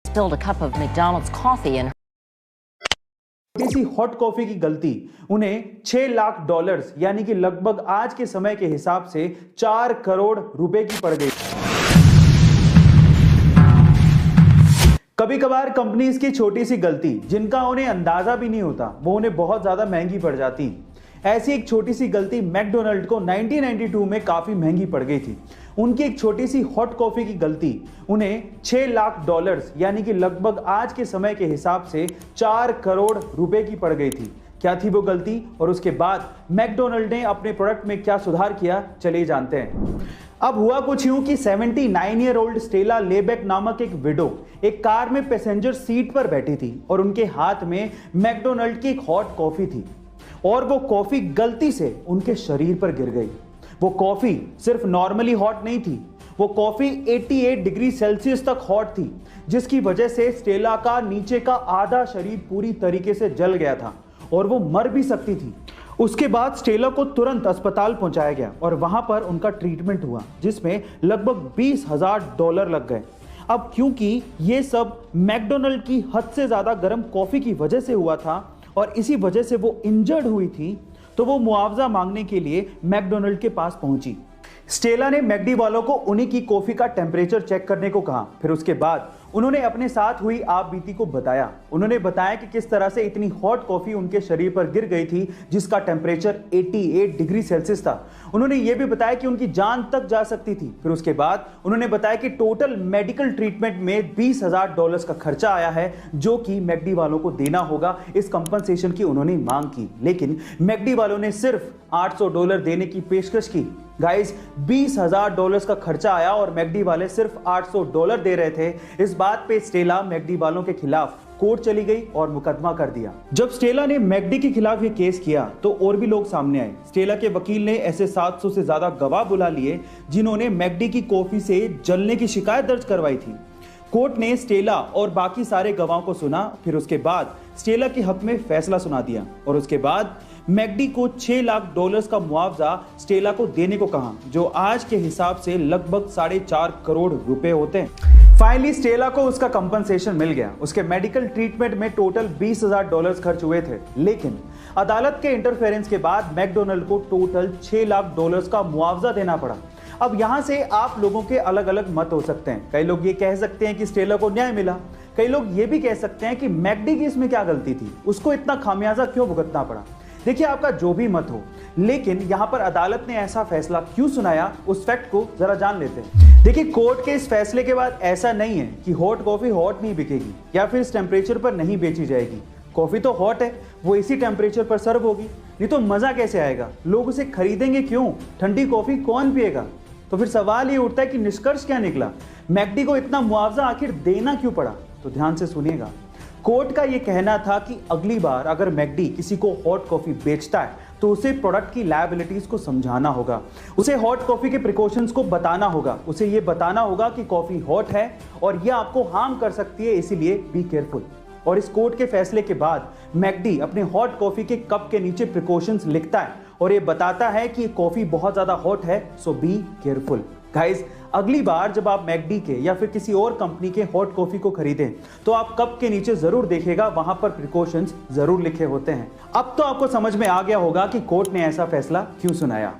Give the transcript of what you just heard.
spilled a cup of McDonald's coffee in किसी hot coffee की गलती उन्हें 6 लाख डॉलर्स यानी कि लगभग आज के समय के हिसाब से 4 करोड़ रुपए की पड़ गई। कभी कभार कंपनीज की छोटी सी गलती जिनका उन्हें अंदाजा भी नहीं होता वो उन्हें बहुत ज्यादा महंगी पड़ जाती। ऐसी एक छोटी सी गलती मैकडोनल्ड को 1992 में काफी महंगी पड़ गई थी। उनकी एक छोटी सी हॉट कॉफी की गलती उन्हें 6 लाख डॉलर्स यानी कि लगभग आज के समय के हिसाब से 4 करोड़ रुपए की पड़ गई थी। क्या थी वो गलती और उसके बाद मैकडोनल्ड ने अपने प्रोडक्ट में क्या सुधार किया, चलिए जानते हैं। अब हुआ कुछ यूं कि 79 ईयर ओल्ड स्टेला लेबेक नामक एक विडो एक कार में पैसेंजर सीट पर बैठी थी और उनके हाथ में मैकडोनल्ड की एक हॉट कॉफी थी और वो कॉफी गलती से उनके शरीर पर गिर गई। वो कॉफी सिर्फ नॉर्मली हॉट नहीं थी, वो कॉफी 88 डिग्री सेल्सियस तक हॉट थी, जिसकी वजह से स्टेला का नीचे का आधा शरीर पूरी तरीके से जल गया था और वो मर भी सकती थी। उसके बाद स्टेला को तुरंत अस्पताल पहुंचाया गया और वहां पर उनका ट्रीटमेंट हुआ जिसमें लगभग $20,000 लग गए। अब क्योंकि ये सब मैकडोनल्ड की हद से ज्यादा गर्म कॉफी की वजह से हुआ था और इसी वजह से वो इंजर्ड हुई थी, तो वो मुआवजा मांगने के लिए मैकडोनल्ड के पास पहुंची। स्टेला ने मैकडी वालों को उन्हीं की कॉफी का टेम्परेचर चेक करने को कहा। फिर उसके बाद उन्होंने अपने साथ हुई आप बीती को बताया। उन्होंने बताया कि किस तरह से इतनी हॉट कॉफी उनके शरीर पर गिर गई थी जिसका टेम्परेचर 88 डिग्री सेल्सियस था। उन्होंने ये भी बताया कि उनकी जान तक जा सकती थी। फिर उसके बाद उन्होंने बताया कि टोटल मेडिकल ट्रीटमेंट में $20,000 का खर्चा आया है जो कि मैकडी वालों को देना होगा। इस कंपनसेशन की उन्होंने मांग की, लेकिन मैकडी वालों ने सिर्फ $800 देने की पेशकश की। गाइस, $20,000 का खर्चा आया और मैकडी वाले सिर्फ $800 दे रहे थे। इस बात पे स्टेला मैकडी वालों के खिलाफ कोर्ट चली गई और मुकदमा कर दिया। जब स्टेला ने मैकडी के खिलाफ ये केस किया तो और भी लोग सामने आए। स्टेला के वकील ने ऐसे 700 से ज्यादा गवाह बुला लिए जिन्होंने मैकडी की कॉफी से जलने की शिकायत दर्ज करवाई थी। कोर्ट ने स्टेला और बाकी सारे गवाहों को सुना। फिर उसके बाद स्टेला के हक में फैसला सुना दिया और उसके बाद मैकडी को $6 लाख का मुआवजा स्टेला को देने को कहा, जो आज के हिसाब से लगभग 4.5 करोड़ रुपए होते हैं। फाइनली स्टेला को उसका कंपनसेशन मिल गया। उसके मेडिकल ट्रीटमेंट में टोटल $20,000 खर्च हुए थे, लेकिन अदालत के इंटरफेरेंस के बाद मैकडोनल्ड को टोटल $6 लाख का मुआवजा देना पड़ा। अब यहां से आप लोगों के अलग अलग मत हो सकते हैं। कई लोग ये कह सकते हैं कि स्टेला को न्याय मिला, कई लोग ये भी कह सकते हैं कि मैकडी की इसमें क्या गलती थी, उसको इतना खामियाजा क्यों भुगतना पड़ा। देखिए, आपका जो भी मत हो, लेकिन यहां पर अदालत ने ऐसा फैसला क्यों सुनाया उस फैक्ट को जरा जान लेते हैं। देखिए, कोर्ट के इस फैसले के बाद ऐसा नहीं है कि हॉट कॉफी हॉट नहीं बिकेगी या फिर इस टेम्परेचर पर नहीं बेची जाएगी। कॉफी तो हॉट है, वो इसी टेम्परेचर पर सर्व होगी, नहीं तो मजा कैसे आएगा, लोग उसे खरीदेंगे क्यों, ठंडी कॉफी कौन पिएगा। तो फिर सवाल ये उठता है कि निष्कर्ष क्या निकला, मैकडी को इतना मुआवजा आखिर देना क्यों पड़ा। तो ध्यान से सुनिएगा। कोर्ट का यह कहना था कि अगली बार अगर मैकडी किसी को हॉट कॉफी बेचता है तो उसे प्रोडक्ट की लायबिलिटीज को समझाना होगा, उसे हॉट कॉफी के प्रिकॉशंस को बताना होगा, उसे यह बताना होगा कि कॉफी हॉट है और यह आपको हार्म कर सकती है, इसीलिए बी केयरफुल। और इस कोर्ट के फैसले के बाद मैकडी अपने हॉट कॉफी के कप के नीचे प्रिकॉशंस लिखता है और ये बताता है कि कॉफी बहुत ज्यादा हॉट है, सो बी केयरफुल। गाइस, अगली बार जब आप मैकडी के या फिर किसी और कंपनी के हॉट कॉफी को खरीदें तो आप कप के नीचे जरूर देखिएगा, वहां पर प्रिकॉशंस जरूर लिखे होते हैं। अब तो आपको समझ में आ गया होगा कि कोर्ट ने ऐसा फैसला क्यों सुनाया।